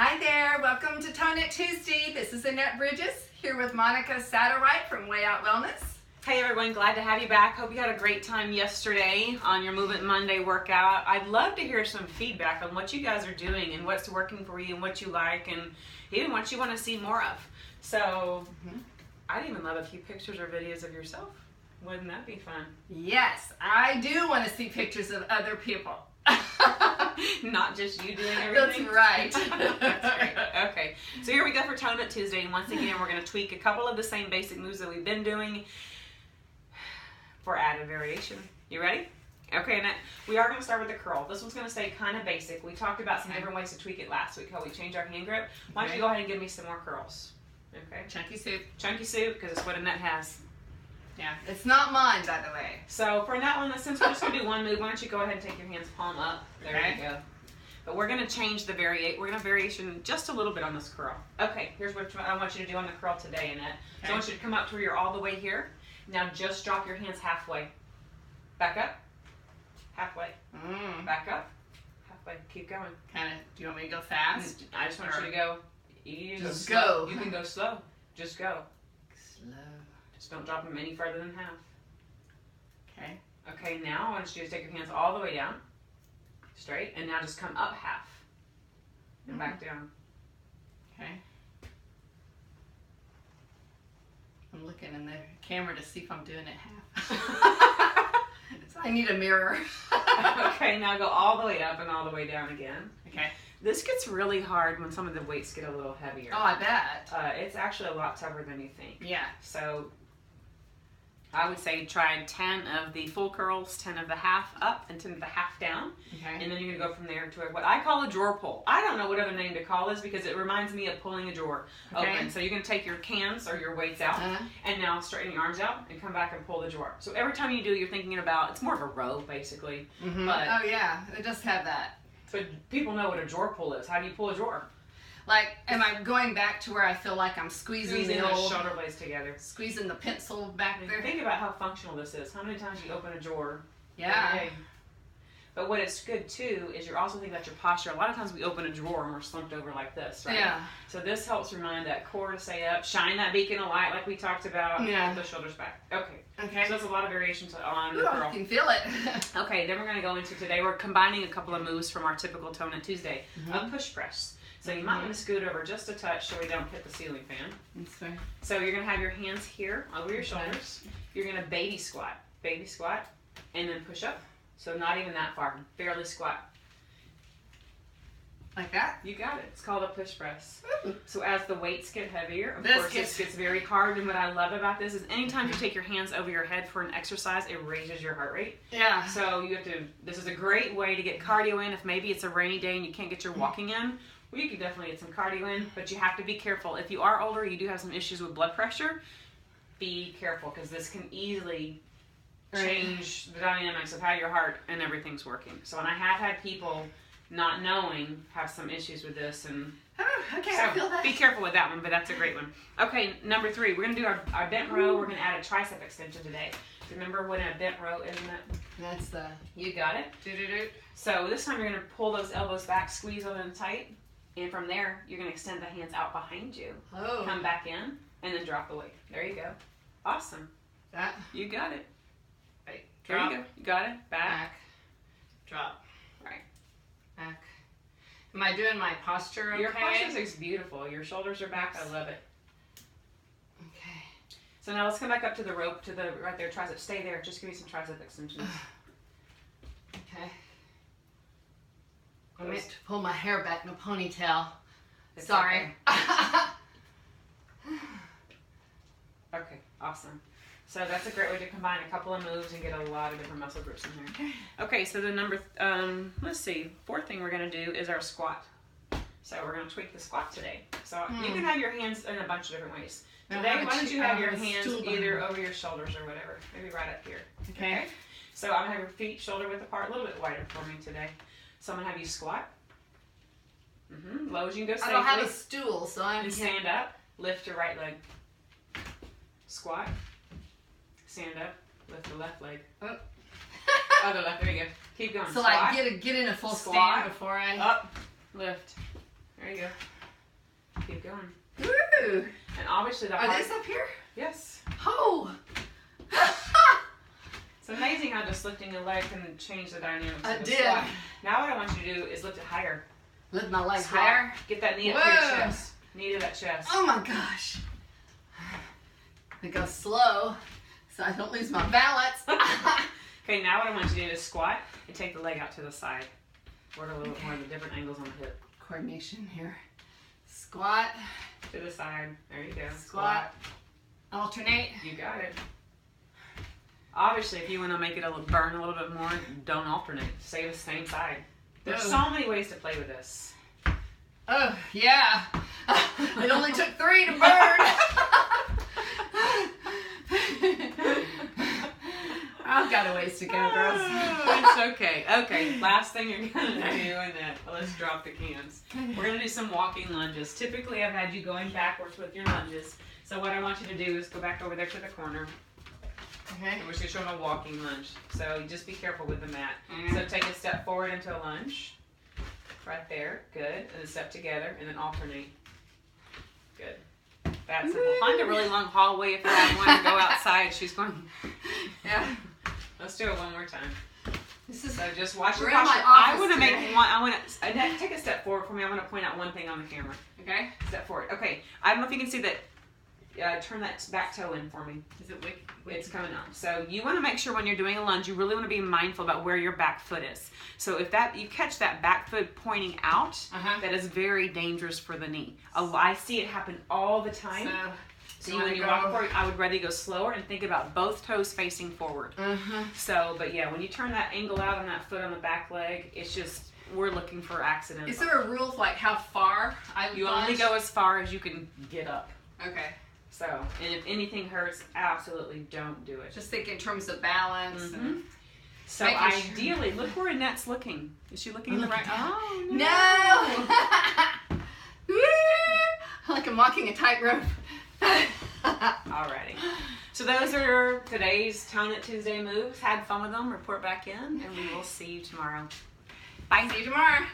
Hi there, welcome to Tone It Tuesday. This is Annette Bridges here with Monica Satterwhite from Way Out Wellness. Hey everyone, glad to have you back. Hope you had a great time yesterday on your Movement Monday workout. I'd love to hear some feedback on what you guys are doing and what's working for you and what you like and even what you want to see more of. So I'd even love a few pictures or videos of yourself. Wouldn't that be fun? Yes, I do want to see pictures of other people. Not just you doing everything? That's right. That's great. Okay, so here we go for Tone It Tuesday, and once again we're going to tweak a couple of the same basic moves that we've been doing for added variation. You ready? Okay, Annette, we are going to start with the curl. This one's going to stay kind of basic. We talked about some different ways to tweak it last week, how we change our hand grip. Why don't you go ahead and give me some more curls? Okay. Chunky soup. Chunky soup, because it's what Annette has. Yeah, it's not mine, by the way. So for that one, since we're just going to do one move, why don't you go ahead and take your hands palm up. There you go. But we're going to change the we're going to variation just a little bit on this curl. Okay, here's what I want you to do on the curl today, Annette. So I want you to come up to where you're all the way here. Now just drop your hands halfway. Back up. Halfway. Back up. Halfway. Keep going. Kind of. Do you want me to go fast? I just want you to go. Just go. You can go slow. Just go. Slow. Just don't drop them any further than half. Okay. Okay, now I want you to take your hands all the way down. Straight. And now just come up half. And back down. Okay. I'm looking in the camera to see if I'm doing it half. So I need a mirror. Okay, now go all the way up and all the way down again. Okay. This gets really hard when some of the weights get a little heavier. Oh, I bet. It's actually a lot tougher than you think. Yeah. So I would say try 10 of the full curls, 10 of the half up, and 10 of the half down. Okay. And then you're going to go from there to what I call a drawer pull. I don't know what other name to call this because it reminds me of pulling a drawer open. So you're going to take your cans or your weights out and now straighten your arms out and come back and pull the drawer. So every time you do, you're thinking about, it's more of a row basically. But, oh yeah, it does have that. But people know what a drawer pull is. How do you pull a drawer? Like, am I going back to where I feel like I'm squeezing the those shoulder blades together? Squeezing the pencil back there? Think about how functional this is. How many times you open a drawer? Yeah. But what it's good too is you're also thinking about your posture. A lot of times we open a drawer and we're slumped over like this, right? Yeah. So this helps remind that core to stay up, shine that beacon of light like we talked about, and put the shoulders back. Okay. Okay. So that's a lot of variations on the curl. I can feel it. Okay, then we're going to go into today. We're combining a couple of moves from our typical Tone It Tuesday. A push press. So you might want to scoot over just a touch so we don't hit the ceiling fan. That's fair. So you're going to have your hands here over your shoulders. You're going to baby squat, and then push up. So not even that far, barely squat. Like that? You got it. It's called a push press. So as the weights get heavier, of course this gets very hard. And what I love about this is anytime you take your hands over your head for an exercise, it raises your heart rate. Yeah. So you have to, this is a great way to get cardio in. If maybe it's a rainy day and you can't get your walking in, well, you can definitely get some cardio in, but you have to be careful. If you are older, you do have some issues with blood pressure, be careful because this can easily change the dynamics of how your heart and everything's working. So, and I have had people not knowing have some issues with this, and okay, so I feel that. Be careful with that one, but that's a great one. Okay, number 3, we're going to do our bent row. We're going to add a tricep extension today. Remember what a bent row is, isn't it? That's the... You got it? So this time you're going to pull those elbows back, squeeze them in tight, and from there you're going to extend the hands out behind you. Oh. Come back in, and then drop the weight. There you go. Awesome. That? You got it. Right. There you go. You got it. Back. Drop. Right. Back. Am I doing my posture okay? Your posture is beautiful. Your shoulders are back. I love it. Okay. So now let's come back up to the rope, to the right there, tricep. Stay there. Just give me some tricep extensions. Okay. I meant to pull my hair back in a ponytail. Sorry. Okay, awesome. So that's a great way to combine a couple of moves and get a lot of different muscle groups in there. Okay, so the let's see, 4th thing we're going to do is our squat. So we're going to tweak the squat today. So you can have your hands in a bunch of different ways. Today, why don't you have your hands either over your shoulders or whatever, maybe right up here. Okay. So I'm going to have your feet shoulder width apart, a little bit wider for me today. So I'm going to have you squat. Low as you can go safely. I don't have a stool, so I'm... And stand up, lift your right leg. Squat. Stand up, lift the left leg. Other left, there you go. Keep going. So squat. like get in a full stand before I... Up, lift. There you go. Keep going. Woo! And obviously the Are these up here? Yes. Oh! It's amazing how just lifting a leg can change the dynamics I of the did. squat. Now what I want you to do is lift it higher. Lift my leg Squat. higher. Get that knee up to your chest. Knee to that chest. Oh my gosh. I go slow so I don't lose my balance. Okay, now what I want you to do is squat and take the leg out to the side. Work a little bit more of the different angles on the hip. Coordination here. Squat. To the side. There you go. Squat. Alternate. You got it. Obviously, if you want to make it burn a little bit more, don't alternate. Stay the same side. There's so many ways to play with this. Oh, yeah. It only took 3 to burn. I've got a ways to go, girls. It's okay. Okay, last thing you're going to do, Annette. Let's drop the cans. We're going to do some walking lunges. Typically, I've had you going backwards with your lunges. So what I want you to do is go back over there to the corner. Okay. And we're just showing a walking lunge. So just be careful with the mat. So take a step forward into a lunge. Right there. Good. And then step together and then alternate. Good. That's simple. Find a really long hallway if you want to go outside. She's going. Yeah. Let's do it one more time. This is So just watch your we're in my posture. I office want to make today. one. I want to. Annette, take a step forward for me. I want to point out one thing on the camera. Okay. Step forward. Okay. I don't know if you can see that. Turn that back toe in for me. Is it wick? It's coming up. So you want to make sure when you're doing a lunge, you really want to be mindful about where your back foot is. So if that you catch that back foot pointing out, that is very dangerous for the knee. I see it happen all the time. So when you walk forward, I would rather go slower and think about both toes facing forward. So, but yeah, when you turn that angle out on that foot on the back leg, it's just, we're looking for accidents. Is there a rule of like how far I You lunge? only go as far as you can get up. Okay. So, and if anything hurts, absolutely don't do it. Just think in terms of balance. And So making ideally, look where Annette's looking. Is she looking in the right? Oh, no! Woo! Like I'm walking a tightrope. Alrighty. So those are today's Tone It Tuesday moves. Had fun with them. Report back in, and we will see you tomorrow. Bye. See you tomorrow.